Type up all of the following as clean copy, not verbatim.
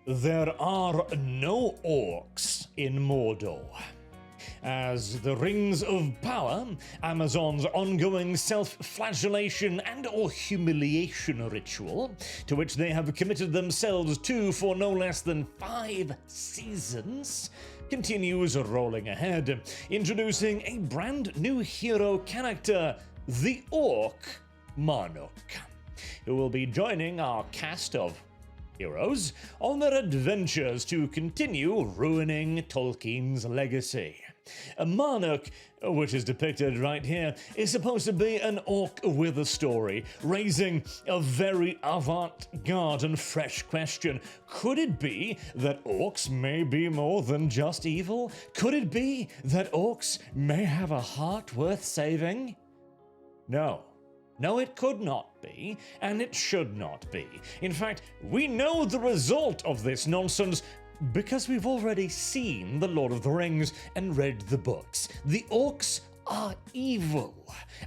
there are no orcs in Mordor. As the Rings of Power, Amazon's ongoing self-flagellation and or humiliation ritual, to which they have committed themselves to for no less than 5 seasons, continues rolling ahead, introducing a brand new hero character, the Orc Monarch, who will be joining our cast of heroes on their adventures to continue ruining Tolkien's legacy. A monarch, which is depicted right here, is supposed to be an orc with a story, raising a very avant-garde and fresh question. Could it be that orcs may be more than just evil? Could it be that orcs may have a heart worth saving? No. No, it could not be, and it should not be. In fact, we know the result of this nonsense because we've already seen The Lord of the Rings and read the books. The orcs are evil.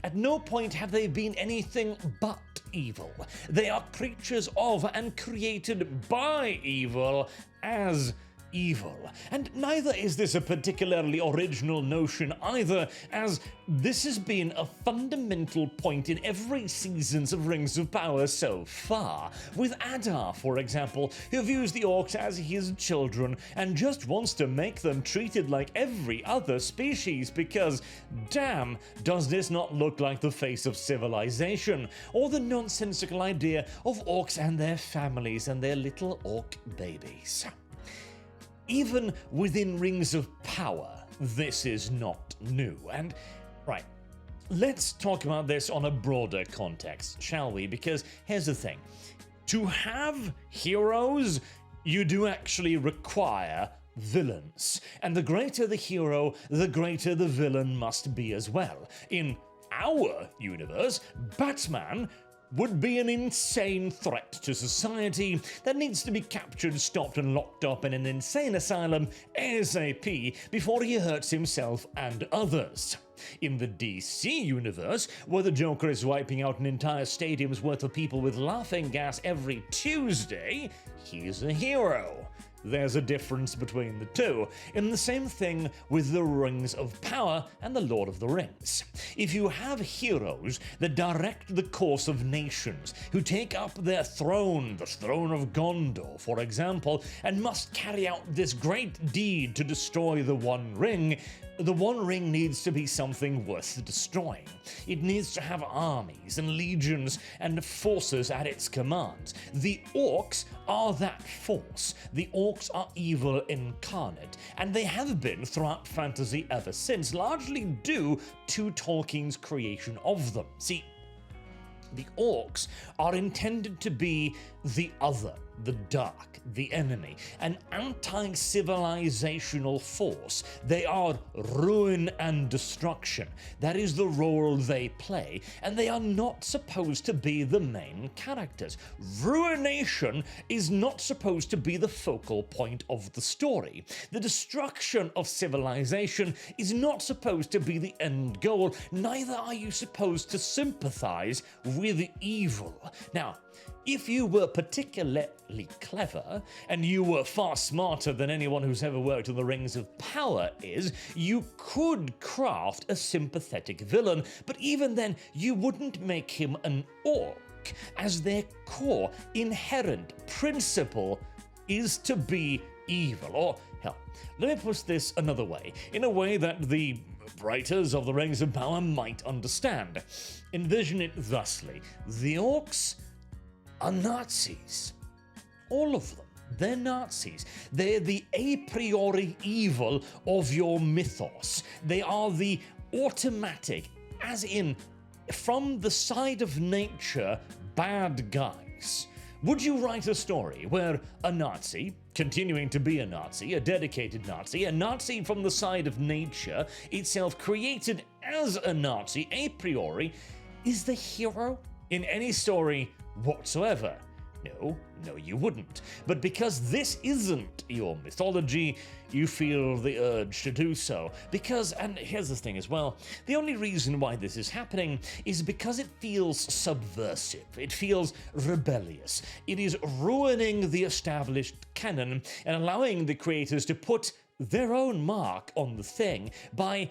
At no point have they been anything but evil. They are creatures of and created by evil as evil. And neither is this a particularly original notion either, as this has been a fundamental point in every seasons of Rings of Power so far, with Adar, for example, who views the orcs as his children and just wants to make them treated like every other species because, damn, does this not look like the face of civilization, or the nonsensical idea of orcs and their families and their little orc babies. Even within Rings of Power, this is not new. And, right, let's talk about this on a broader context, shall we? Because here's the thing. To have heroes, you do actually require villains. And the greater the hero, the greater the villain must be as well. In our universe, Batman would be an insane threat to society that needs to be captured, stopped, and locked up in an insane asylum ASAP before he hurts himself and others. In the DC universe, where the Joker is wiping out an entire stadium's worth of people with laughing gas every Tuesday, he's a hero. There's a difference between the two, and the same thing with the Rings of Power and the Lord of the Rings. If you have heroes that direct the course of nations, who take up their throne, the throne of Gondor, for example, and must carry out this great deed to destroy the One Ring, the One Ring needs to be something worth destroying. It needs to have armies and legions and forces at its command. The orcs are that force. The orcs are evil incarnate, and they have been throughout fantasy ever since, largely due to Tolkien's creation of them. See, the orcs are intended to be the other, the dark, the enemy, an anti-civilizational force. They are ruin and destruction. That is the role they play, and they are not supposed to be the main characters. Ruination is not supposed to be the focal point of the story. The destruction of civilization is not supposed to be the end goal. Neither are you supposed to sympathize with evil. Now, if you were particularly clever, and you were far smarter than anyone who's ever worked on the Rings of Power is, you could craft a sympathetic villain, but even then, you wouldn't make him an orc, as their core, inherent principle is to be evil. Or, hell, let me put this another way, in a way that the writers of the Rings of Power might understand. Envision it thusly. The orcs are Nazis. All of them. They're Nazis. They're the a priori evil of your mythos. They are the automatic, as in, from the side of nature, bad guys. Would you write a story where a Nazi, continuing to be a Nazi, a dedicated Nazi, a Nazi from the side of nature, itself created as a Nazi a priori, is the hero in any story whatsoever? No, you wouldn't. But because this isn't your mythology, you feel the urge to do so. Because, and here's the thing as well, the only reason why this is happening is because it feels subversive. It feels rebellious. It is ruining the established canon and allowing the creators to put their own mark on the thing by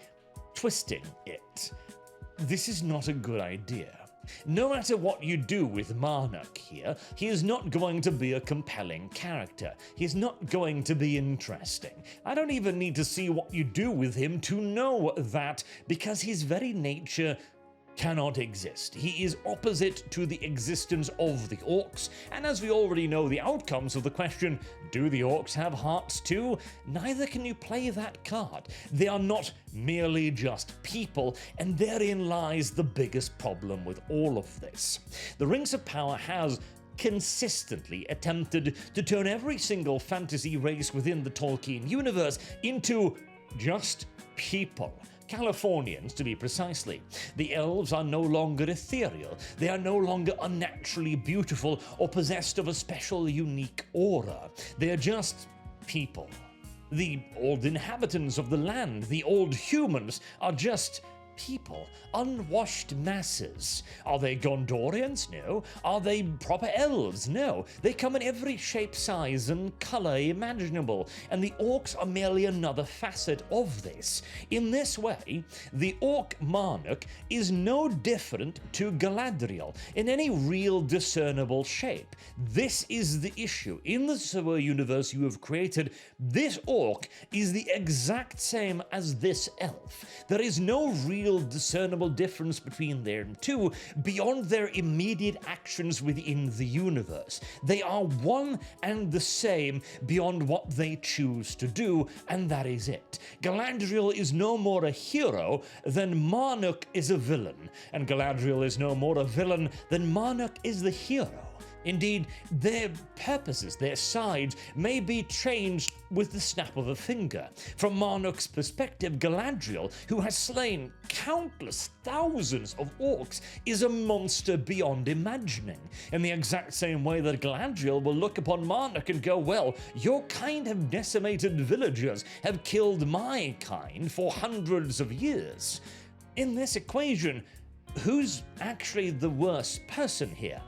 twisting it. This is not a good idea. No matter what you do with Marnock here, he is not going to be a compelling character. He's not going to be interesting. I don't even need to see what you do with him to know that, because his very nature cannot exist. He is opposite to the existence of the Orcs, and as we already know the outcomes of the question, do the Orcs have hearts too? Neither can you play that card. They are not merely just people, and therein lies the biggest problem with all of this. The Rings of Power has consistently attempted to turn every single fantasy race within the Tolkien universe into just people. Californians, to be precisely. The elves are no longer ethereal. They are no longer unnaturally beautiful or possessed of a special, unique aura. They are just people. The old inhabitants of the land, the old humans, are just people, unwashed masses. Are they Gondorians? No. Are they proper elves? No. They come in every shape, size, and color imaginable, and the Orcs are merely another facet of this. In this way, the Orc Marnock is no different to Galadriel in any real discernible shape. This is the issue. In the sewer universe you have created, this Orc is the exact same as this elf. There is no real discernible difference between them two beyond their immediate actions within the universe. They are one and the same beyond what they choose to do, and that is it. Galadriel is no more a hero than Marnock is a villain, and Galadriel is no more a villain than Marnock is the hero. Indeed, their purposes, their sides, may be changed with the snap of a finger. From Marnock's perspective, Galadriel, who has slain countless thousands of orcs, is a monster beyond imagining. In the exact same way that Galadriel will look upon Marnock and go, well, your kind have decimated villagers, have killed my kind for hundreds of years. In this equation, who's actually the worst person here?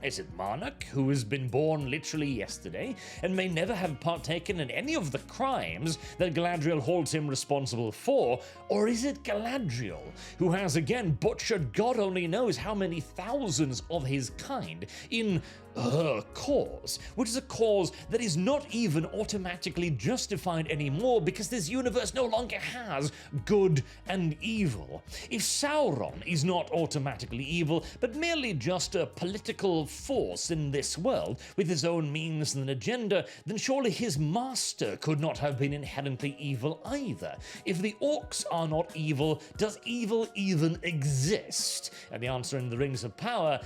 Is it Marnock, who has been born literally yesterday and may never have partaken in any of the crimes that Galadriel holds him responsible for? Or is it Galadriel, who has again butchered God only knows how many thousands of his kind in her cause, which is a cause that is not even automatically justified anymore because this universe no longer has good and evil. If Sauron is not automatically evil, but merely just a political force in this world with his own means and agenda, then surely his master could not have been inherently evil either. If the Orcs are not evil, does evil even exist? And the answer in the Rings of Power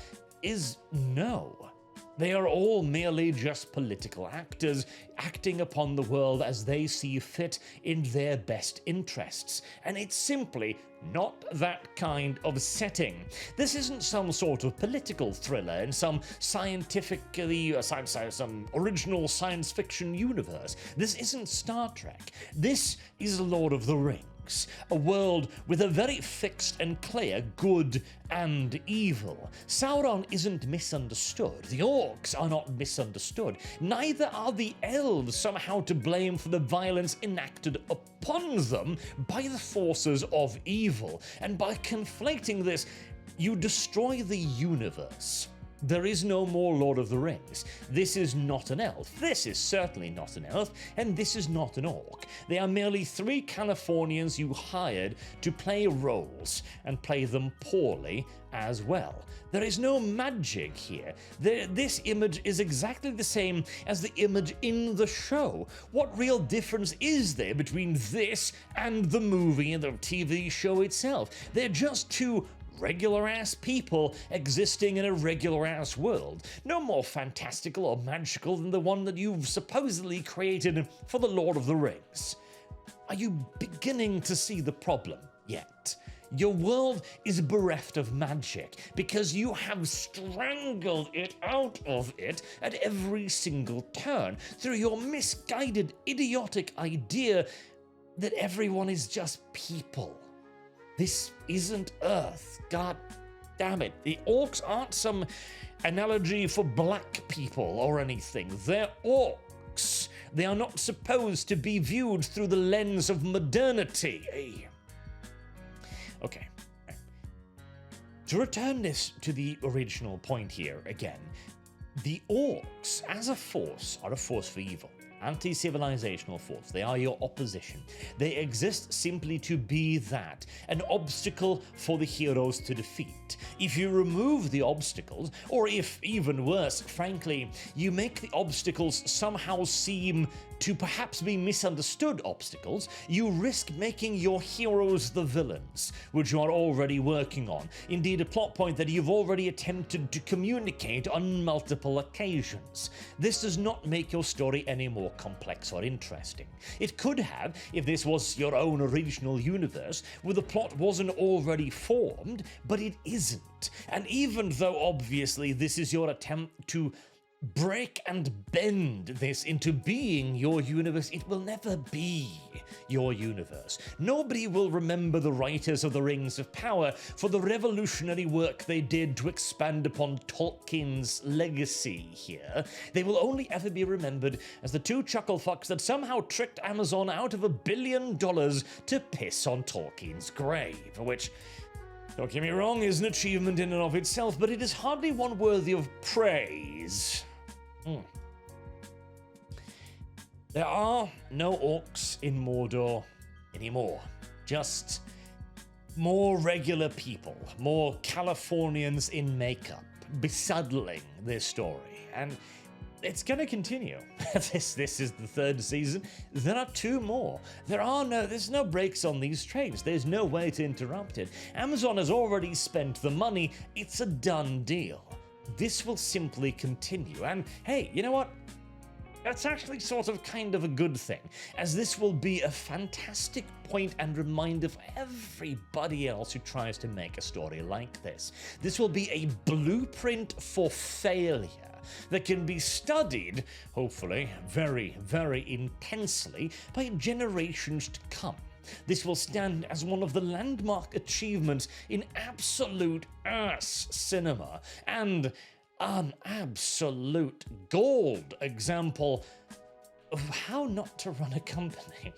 is no. They are all merely just political actors acting upon the world as they see fit in their best interests, and it's simply not that kind of setting. This isn't some sort of political thriller in some some original science fiction universe. This isn't Star Trek. This is Lord of the Rings. A world with a very fixed and clear good and evil. Sauron isn't misunderstood. The Orcs are not misunderstood. Neither are the elves somehow to blame for the violence enacted upon them by the forces of evil. And by conflating this, you destroy the universe. There is no more Lord of the Rings. This is not an elf. This is certainly not an elf, and this is not an orc. They are merely three Californians you hired to play roles, and play them poorly as well. There is no magic here. This image is exactly the same as the image in the show. What real difference is there between this and the movie and the TV show itself? They're just two regular-ass people existing in a regular-ass world. No more fantastical or magical than the one that you've supposedly created for the Lord of the Rings. Are you beginning to see the problem yet? Your world is bereft of magic because you have strangled it out of it at every single turn through your misguided, idiotic idea that everyone is just people. This isn't Earth. God damn it. The orcs aren't some analogy for black people or anything. They're orcs. They are not supposed to be viewed through the lens of modernity. Okay. To return this to the original point here again, the orcs as a force are a force for evil. Anti-civilizational force. They are your opposition. They exist simply to be that, an obstacle for the heroes to defeat. If you remove the obstacles, or if even worse, frankly, you make the obstacles somehow seem to perhaps be misunderstood obstacles, you risk making your heroes the villains, which you are already working on. Indeed, a plot point that you've already attempted to communicate on multiple occasions. This does not make your story any more complex or interesting. It could have, if this was your own original universe, where the plot wasn't already formed, but it isn't. And even though obviously this is your attempt to break and bend this into being your universe, it will never be your universe. Nobody will remember the writers of the Rings of Power for the revolutionary work they did to expand upon Tolkien's legacy here. They will only ever be remembered as the two chucklefucks that somehow tricked Amazon out of $1 billion to piss on Tolkien's grave, which, don't get me wrong, is an achievement in and of itself, but it is hardly one worthy of praise. There are no orcs in Mordor anymore. Just more regular people, more Californians in makeup, besuddling this story. And it's going to continue. This is the third season. There are 2 more. There's no brakes on these trains. There's no way to interrupt it. Amazon has already spent the money. It's a done deal. This will simply continue. And hey, you know what? That's actually sort of kind of a good thing, as this will be a fantastic point and reminder for everybody else who tries to make a story like this. This will be a blueprint for failure that can be studied, hopefully, very, very intensely by generations to come. This will stand as one of the landmark achievements in absolute ass cinema, and an absolute gold example of how not to run a company.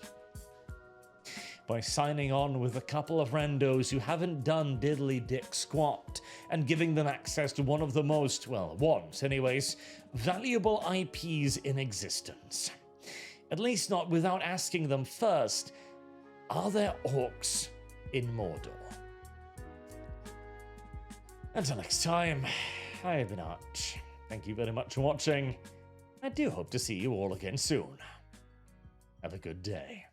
By signing on with a couple of randos who haven't done diddly dick squat and giving them access to one of the most, well, once anyways, valuable IPs in existence. At least not without asking them first, are there orcs in Mordor? Until next time, I have been Arch. Thank you very much for watching. I do hope to see you all again soon. Have a good day.